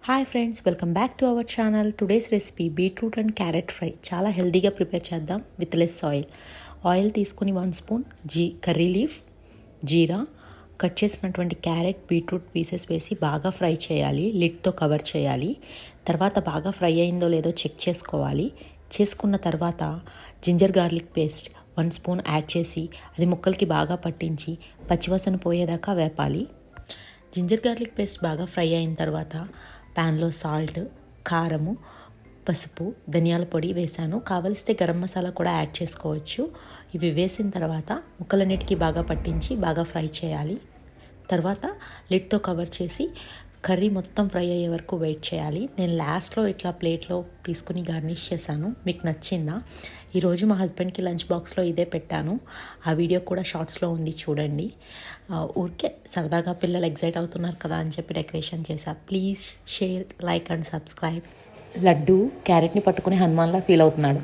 Hi friends, welcome back to our channel. Today's recipe beetroot and carrot fry. చాలా హెల్తీగా prepare చేద్దాం with less oil. Oil తీసుకుని 1 spoon curry leaf, జీరా, cut చేసినటువంటి carrot, beetroot pieces వేసి బాగా fry చేయాలి. లిడ్తో cover చేయాలి. తర్వాత బాగా ఫ్రై అయిందో లేదో చెక్ చేసుకోవాలి. చేసుకున్న తర్వాత ginger garlic paste 1 spoon add చేసి అది ముక్కలకి బాగా పట్టించి పచ్చివాసన పోయేదాకా వేపాలి. జింజర్ గార్లిక్ పేస్ట్ బాగా ఫ్రై అయిన తర్వాత ప్యాన్లో సాల్ట్, కారము, పసుపు, ధనియాల పొడి వేసాను. కావలిస్తే గరం మసాలా కూడా యాడ్ చేసుకోవచ్చు. ఇవి వేసిన తర్వాత ముక్కలన్నిటికీ బాగా పట్టించి బాగా ఫ్రై చేయాలి. తర్వాత లిడ్తో కవర్ చేసి కర్రీ మొత్తం ఫ్రై అయ్యే వరకు వెయిట్ చేయాలి. నేను లాస్ట్లో ఇట్లా ప్లేట్లో తీసుకుని గార్నిష్ చేశాను. మీకు నచ్చిందా? ఈరోజు మా హస్బెండ్కి లంచ్ బాక్స్లో ఇదే పెట్టాను. ఆ వీడియో కూడా షార్ట్స్లో ఉంది, చూడండి. ఊరికే సరదాగా పిల్లలు ఎగ్జైట్ అవుతున్నారు కదా అని చెప్పి డెకరేషన్ చేశా. Please share, like and subscribe. Laddu క్యారెట్ని పట్టుకుని హనుమాన్లా ఫీల్ అవుతున్నాడు.